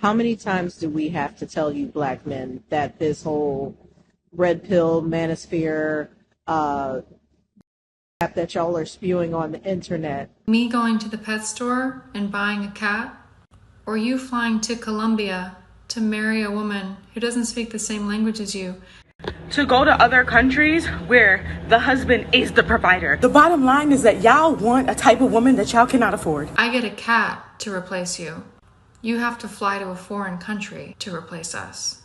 How many times do we have to tell you black men that this whole red pill manosphere crap that y'all are spewing on the internet? Me going to the pet store and buying a cat? Or you flying to Colombia to marry a woman who doesn't speak the same language as you? To go to other countries where the husband is the provider. The bottom line is that y'all want a type of woman that y'all cannot afford. I get a cat to replace you. You have to fly to a foreign country to replace us.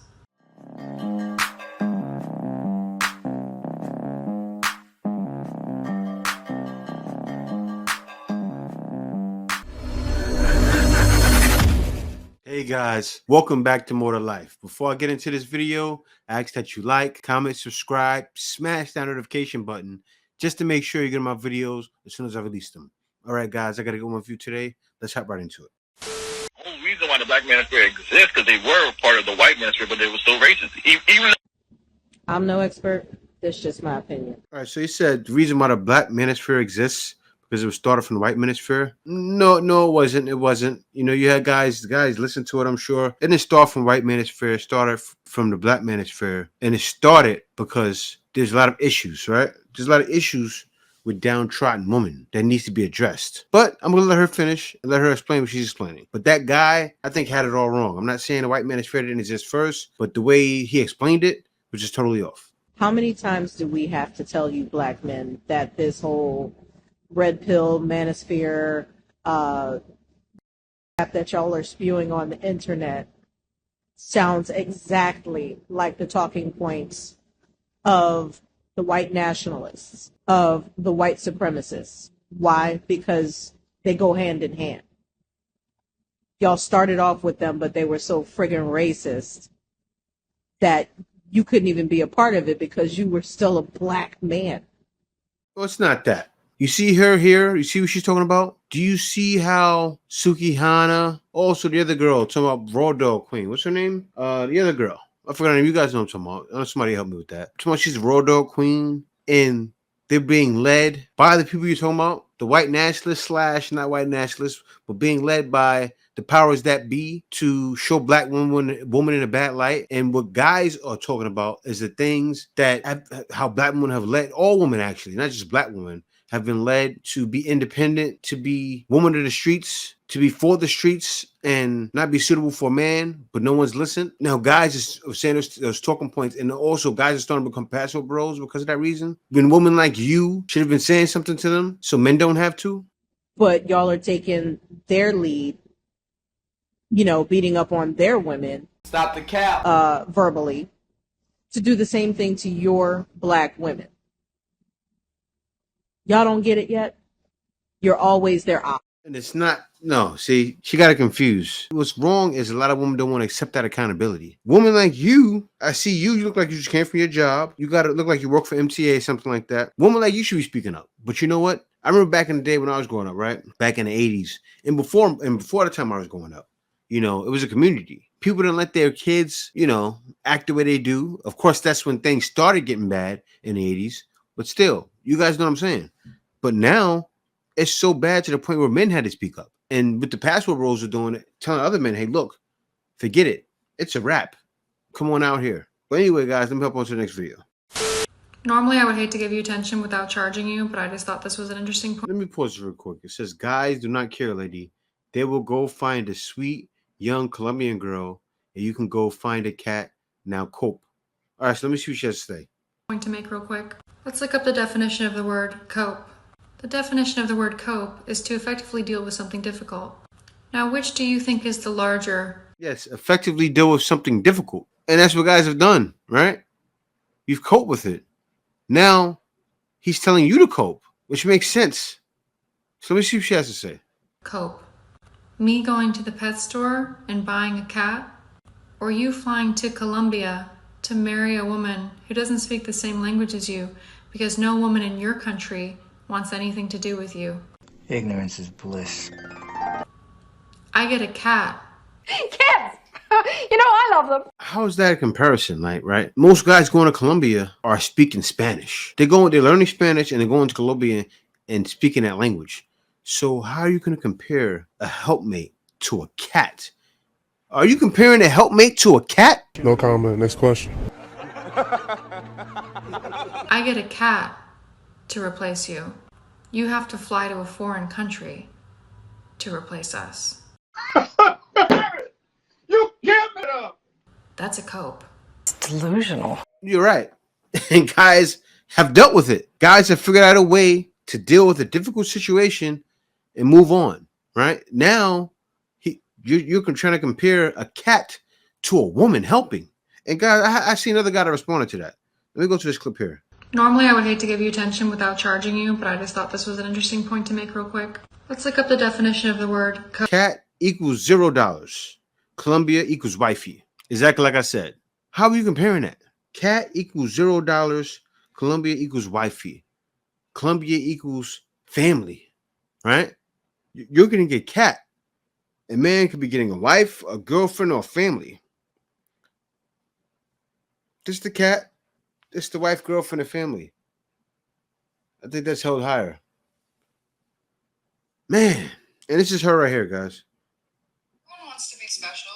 Hey guys, welcome back to More to Life. Before I get into this video, I ask that you like, comment, subscribe, smash that notification button just to make sure you get my videos as soon as I release them. All right, guys, I got to go with you today. Let's hop right into it. The whole reason why the black manosphere exists because they were part of the white manosphere, but they were still racist. Even I'm no expert. That's just my opinion. All right, so you said the reason why the black manosphere exists because it was started from the white manosphere. No, it wasn't. It wasn't. You know, you had guys listen to it, I'm sure. It didn't start from white manosphere. It started from the black manosphere. And it started because there's a lot of issues, right? There's a lot of issues with downtrodden women that needs to be addressed. But I'm going to let her finish and let her explain what she's explaining. But that guy, I think, had it all wrong. I'm not saying the white manosphere didn't exist first, but the way he explained it was just totally off. How many times do we have to tell you black men that this whole red pill manosphere crap that y'all are spewing on the internet sounds exactly like the talking points of the white nationalists, of the white supremacists? Why? Because they go hand in hand. Y'all started off with them, but they were so friggin' racist that you couldn't even be a part of it because you were still a black man. Well, it's not that. You see her here? You see what she's talking about? Do you see how Suki Hana, also the other girl, talking about Raw Dog Queen. What's her name? The other girl. I forgot her name. You guys know what I'm talking about. Somebody help me with that. I'm talking about she's Raw Dog Queen, and they're being led by the people you're talking about, the white nationalists / not white nationalists, but being led by the powers that be to show black women in a bad light. And what guys are talking about is the things that how black women have led, all women actually, not just black women, have been led to be independent, to be women of the streets, to be for the streets and not be suitable for a man, but no one's listened. Now, guys are saying those talking points, and also guys are starting to become passive bros because of that reason. When women like you should have been saying something to them so men don't have to. But y'all are taking their lead, you know, beating up on their women. Stop the cap. Verbally, to do the same thing to your black women. Y'all don't get it yet? You're always their op. And it's not, no, see, she got it confused. What's wrong is a lot of women don't want to accept that accountability. Women like you, I see you look like you just came from your job. You got to look like you work for MTA, something like that. Women like you should be speaking up. But you know what? I remember back in the day when I was growing up, right? Back in the 80s. And before the time I was growing up, you know, it was a community. People didn't let their kids, you know, act the way they do. Of course, that's when things started getting bad in the 80s. But still, you guys know what I'm saying. But now it's so bad to the point where men had to speak up. And with the password rules are doing it, telling other men, hey, look, forget it. It's a wrap. Come on out here. But anyway, guys, let me hop on to the next video. Normally, I would hate to give you attention without charging you, but I just thought this was an interesting point. Let me pause real quick. It says, guys do not care, lady. They will go find a sweet, young Colombian girl, and you can go find a cat. Now cope. All right, so let me see what she has to say. Point to make real quick. Let's look up the definition of the word cope. The definition of the word cope is to effectively deal with something difficult. Now, which do you think is the larger? Yes, effectively deal with something difficult. And that's what guys have done, right? You've coped with it. Now, he's telling you to cope, which makes sense. So let me see what she has to say. Cope. Me going to the pet store and buying a cat? Or you flying to Colombia to marry a woman who doesn't speak the same language as you because no woman in your country wants anything to do with you? Ignorance is bliss. I get a cat. Kids! You know, I love them. How is that a comparison, right? Most guys going to Colombia are speaking Spanish. They're learning Spanish and they're going to Colombia and speaking that language. So how are you going to compare a helpmate to a cat? Are you comparing a helpmate to a cat? No comment. Next question. I get a cat to replace you. You have to fly to a foreign country to replace us. You give it up. That's a cope. It's delusional. You're right. And guys have dealt with it. Guys have figured out a way to deal with a difficult situation and move on. Right now, you're trying to compare a cat to a woman helping. And guys, I see another guy that responded to that. Let me go to this clip here. Normally I would hate to give you attention without charging you, but I just thought this was an interesting point to make real quick. Let's look up the definition of the word cat equals $0. Colombia equals wifey. Exactly like I said. How are you comparing that? Cat equals $0. Colombia equals wifey. Colombia equals family. Right? You're going to get cat. A man could be getting a wife, a girlfriend, or a family. This the cat. This the wife, girlfriend, and family. I think that's held higher. Man. And this is her right here, guys. Everyone wants to be special.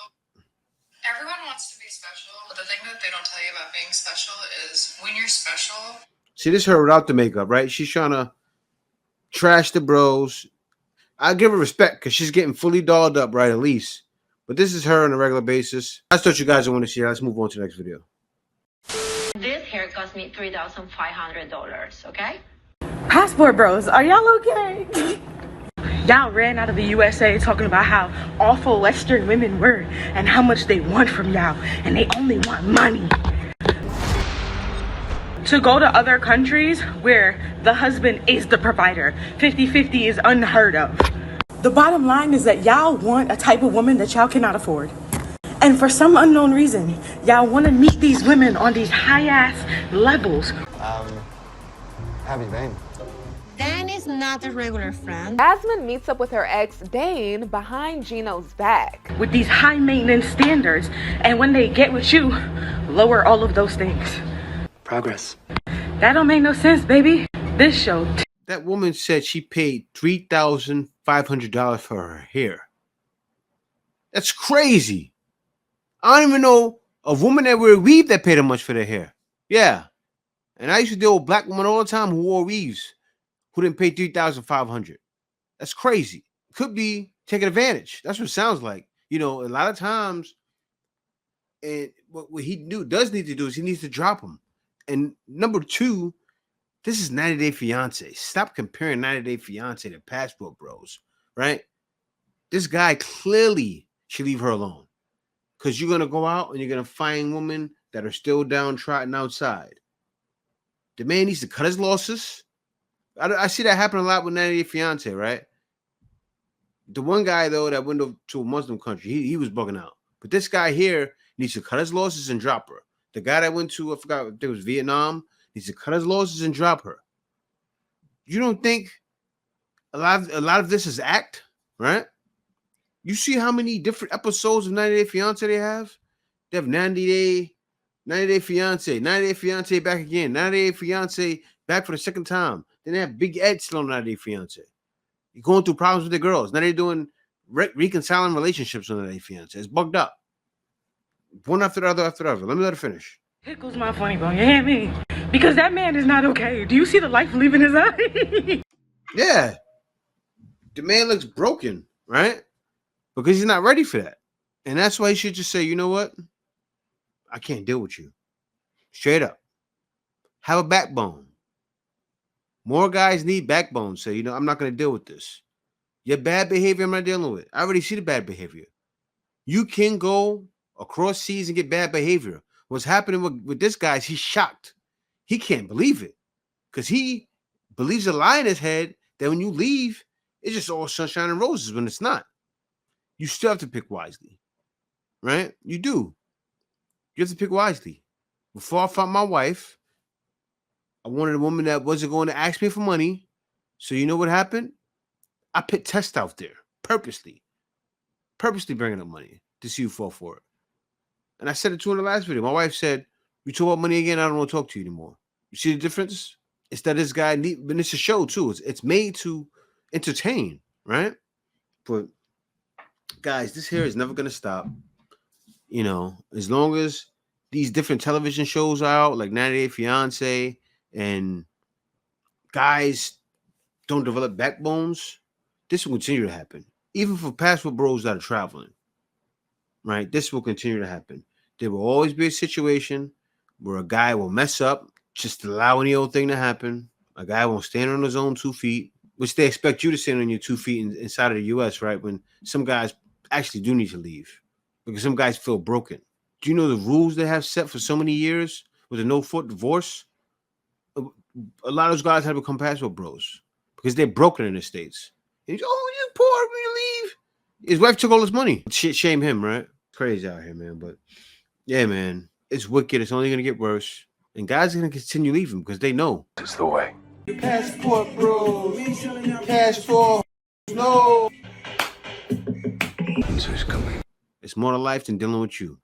Everyone wants to be special. But the thing that they don't tell you about being special is when you're special. See, this is her without the makeup, right? She's trying to trash the bros. I give her respect because she's getting fully dolled up, right? At least. But this is her on a regular basis. That's what you guys want to see. Let's move on to the next video. This hair cost me $3,500, okay? Passport bros, are y'all okay? Y'all ran out of the USA talking about how awful Western women were and how much they want from y'all, and they only want money. To go to other countries where the husband is the provider, 50-50 is unheard of. The bottom line is that y'all want a type of woman that y'all cannot afford. And for some unknown reason, y'all want to meet these women on these high-ass levels. How have you been? Dan is not a regular friend. Jasmine meets up with her ex, Dane, behind Gino's back. With these high-maintenance standards, and when they get with you, lower all of those things. Progress. That don't make no sense, baby. This show. That woman said she paid $3,500 for her hair. That's crazy. I don't even know a woman that wear a weave that paid that much for their hair. Yeah. And I used to deal with black women all the time who wore weaves who didn't pay $3,500. That's crazy. Could be taking advantage. That's what it sounds like. You know, a lot of times, and what he does need to do is he needs to drop them. And number two, this is 90 Day Fiance. Stop comparing 90 Day Fiance to Passport Bros, right? This guy clearly should leave her alone. Because you're going to go out and you're going to find women that are still downtrodden outside. The man needs to cut his losses. I see that happen a lot with 90 Day Fiance, right? The one guy, though, that went to a Muslim country, he was bugging out. But this guy here needs to cut his losses and drop her. The guy that went to, I forgot, I think it was Vietnam, needs to cut his losses and drop her. You don't think a lot of this is act, right? You see how many different episodes of 90 Day Fiance they have? They have 90 Day Fiance, 90 Day Fiance back again, 90 Day Fiance back for the second time. Then they have Big Ed still on 90 Day Fiance. You're going through problems with the girls. Now they're doing reconciling relationships on 90 Day Fiance. It's bugged up. One after the other after the other. Let me let her finish. Tickles my funny bone, you hear me? Because that man is not okay. Do you see the life leaving his eye? Yeah. The man looks broken, right? Because he's not ready for that. And that's why he should just say, you know what? I can't deal with you. Straight up. Have a backbone. More guys need backbone. Say, you know, I'm not going to deal with this. Your bad behavior, I'm not dealing with. I already see the bad behavior. You can go across seas and get bad behavior. What's happening with this guy is he's shocked. He can't believe it. Because he believes a lie in his head that when you leave, it's just all sunshine and roses when it's not. You still have to pick wisely. Right? You do. You have to pick wisely. Before I found my wife, I wanted a woman that wasn't going to ask me for money. So you know what happened? I put tests out there purposely bringing up money to see you fall for it. And I said it to her in the last video. My wife said, you talk about money again, I don't want to talk to you anymore. You see the difference? It's that this guy, but it's a show too. It's made to entertain, right? But guys, this hair is never going to stop. You know, as long as these different television shows are out, like 90 Day Fiance, and guys don't develop backbones, this will continue to happen. Even for passport bros that are traveling, right? This will continue to happen. There will always be a situation where a guy will mess up, just allow any old thing to happen. A guy won't stand on his own 2 feet, which they expect you to stand on your 2 feet inside of the U.S., right? When some guys actually do need to leave because some guys feel broken. Do you know the rules they have set for so many years with a no-fault divorce? A lot of those guys have become passport bros because they're broken in the States. And he's, oh, you poor, you leave. His wife took all his money. Shame him, right? Crazy out here, man. But yeah, man, it's wicked. It's only going to get worse. And guys are going to continue leaving because they know. It's the way. Passport bros. Passport. No. Who's coming? It's more to life than dealing with you.